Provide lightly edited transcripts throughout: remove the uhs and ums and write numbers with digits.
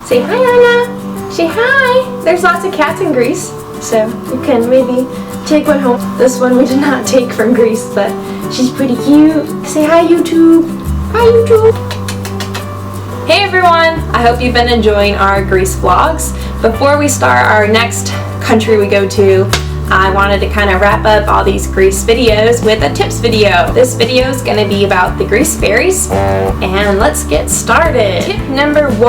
Say hi, Anna. Say hi. There's lots of cats in Greece, so you can maybe take one home. This one we did not take from Greece, but she's pretty cute. Say hi, YouTube. Hi, YouTube. Hey everyone, I hope you've been enjoying our Greece vlogs. Before we start our next country we go to, I wanted to kind of wrap up all these Greece videos with a tips video. This video is going to be about the Greece ferries, and let's get started. Tip number 1,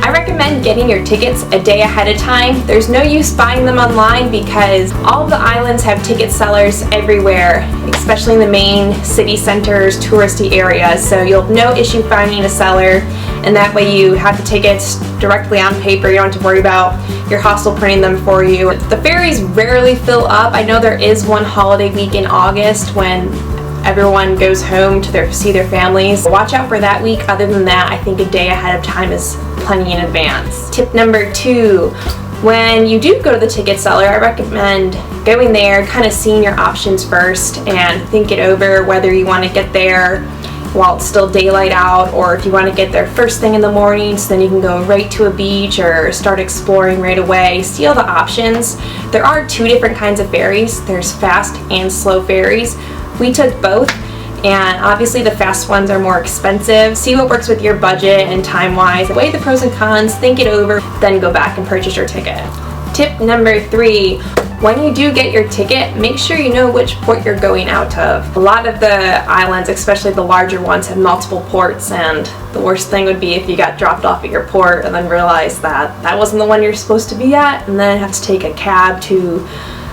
I recommend getting your tickets a day ahead of time. There's no use buying them online because all of the islands have ticket sellers everywhere, especially in the main city centers, touristy areas, so you'll have no issue finding a seller, and that way you have the tickets directly on paper. You don't have to worry about your hostel printing them for you. The ferries rarely fill up. I know there is one holiday week in August when everyone goes home to see their families. Watch out for that week. Other than that, I think a day ahead of time is plenty in advance. Tip number 2, when you do go to the ticket seller, I recommend going there, kind of seeing your options first and think it over whether you want to get there while it's still daylight out, or if you want to get there first thing in the morning so then you can go right to a beach or start exploring right away. See all the options. There are 2 different kinds of ferries. There's fast and slow ferries. We took both, and obviously the fast ones are more expensive. See what works with your budget and time-wise. Weigh the pros and cons, think it over, then go back and purchase your ticket. Tip number 3, when you do get your ticket, make sure you know which port you're going out of. A lot of the islands, especially the larger ones, have multiple ports, and the worst thing would be if you got dropped off at your port and then realized that that wasn't the one you're supposed to be at, and then have to take a cab to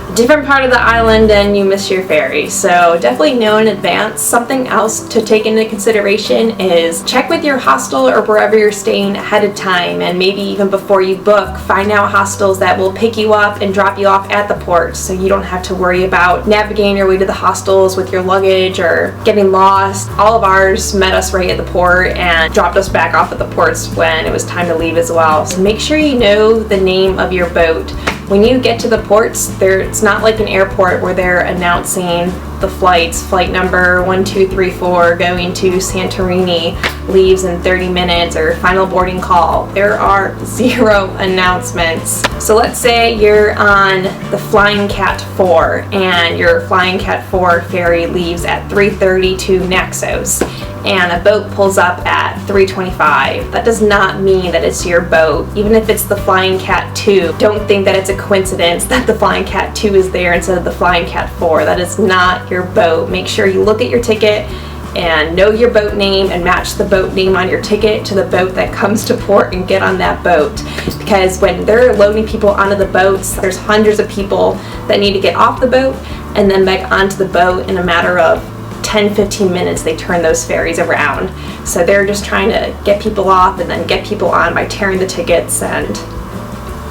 a different part of the island and you miss your ferry. So definitely know in advance. Something else to take into consideration is check with your hostel or wherever you're staying ahead of time, and maybe even before you book, find out hostels that will pick you up and drop you off at the port so you don't have to worry about navigating your way to the hostels with your luggage or getting lost. All of ours met us right at the port and dropped us back off at the ports when it was time to leave as well. So make sure you know the name of your boat. When you get to the ports, it's not like an airport where they're announcing the flights. Flight number 1234 going to Santorini leaves in 30 minutes, or final boarding call. There are 0 announcements. So let's say you're on the Flying Cat 4 and your Flying Cat 4 ferry leaves at 3:30 to Naxos, and a boat pulls up at 3:25. That does not mean that it's your boat. Even if it's the Flying Cat 2, don't think that it's a coincidence that the Flying Cat 2 is there instead of the Flying Cat 4. That is not your boat. Make sure you look at your ticket and know your boat name and match the boat name on your ticket to the boat that comes to port and get on that boat. Because when they're loading people onto the boats, there's hundreds of people that need to get off the boat and then back onto the boat in a matter of 10-15 minutes. They turn those ferries around. So they're just trying to get people off and then get people on by tearing the tickets, and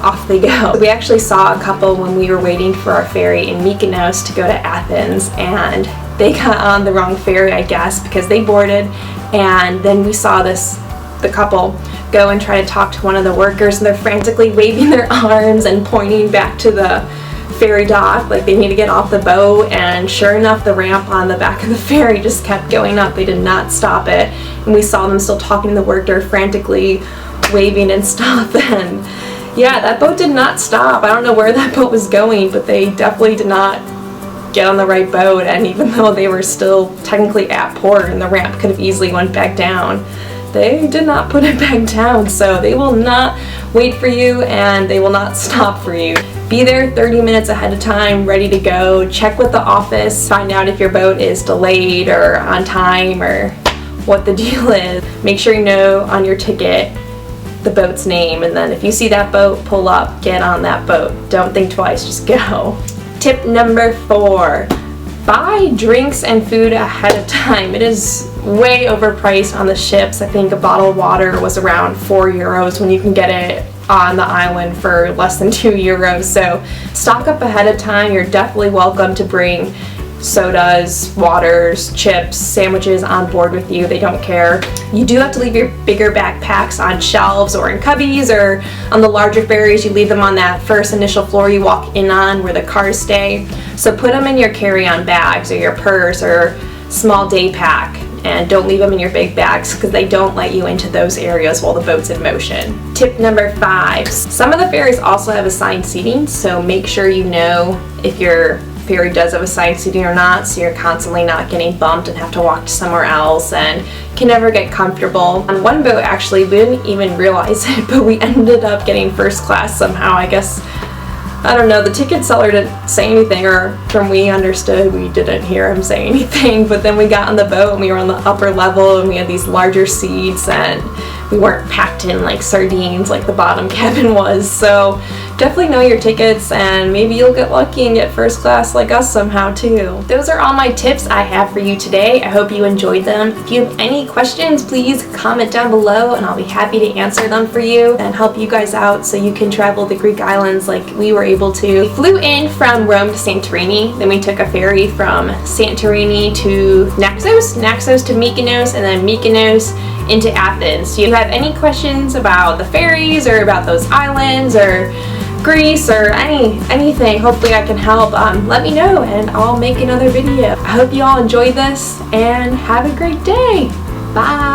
off they go. We actually saw a couple when we were waiting for our ferry in Mykonos to go to Athens, and they got on the wrong ferry, I guess, because they boarded, and then we saw the couple go and try to talk to one of the workers, and they're frantically waving their arms and pointing back to the ferry dock like they need to get off the boat, and sure enough, the ramp on the back of the ferry just kept going up. They did not stop it, and we saw them still talking to the worker, frantically waving and stuff. And yeah, that boat did not stop. I don't know where that boat was going, but they definitely did not get on the right boat, and even though they were still technically at port and the ramp could have easily went back down, they did not put it back down. So they will not wait for you, and they will not stop for you. Be there 30 minutes ahead of time, ready to go. Check with the office, find out if your boat is delayed or on time or what the deal is. Make sure you know on your ticket the boat's name, and then if you see that boat, pull up, get on that boat. Don't think twice, just go. Tip number 4, buy drinks and food ahead of time. It is way overpriced on the ships. I think a bottle of water was around €4 when you can get it on the island for less than €2. So stock up ahead of time. You're definitely welcome to bring sodas, waters, chips, sandwiches on board with you. They don't care. You do have to leave your bigger backpacks on shelves or in cubbies, or on the larger ferries you leave them on that first initial floor you walk in on where the cars stay. So put them in your carry-on bags or your purse or small day pack. and don't leave them in your big bags because they don't let you into those areas while the boat's in motion. Tip number 5, some of the ferries also have assigned seating, so make sure you know if your ferry does have assigned seating or not, so you're constantly not getting bumped and have to walk to somewhere else and can never get comfortable. On one boat, actually, we didn't even realize it, but we ended up getting first class somehow. I guess, I don't know, the ticket seller didn't say anything, or from we understood, we didn't hear him say anything, but then we got on the boat and we were on the upper level and we had these larger seats and we weren't packed in like sardines like the bottom cabin was. So definitely know your tickets and maybe you'll get lucky and get first class like us somehow too. Those are all my tips I have for you today. I hope you enjoyed them. If you have any questions, please comment down below and I'll be happy to answer them for you and help you guys out so you can travel the Greek islands like we were able to. We flew in from Rome to Santorini, then we took a ferry from Santorini to Naxos to Mykonos, and then Mykonos into Athens. Do you have any questions about the ferries or about those islands or Greece or anything? Hopefully I can help. Let me know and I'll make another video. I hope you all enjoyed this and have a great day. Bye.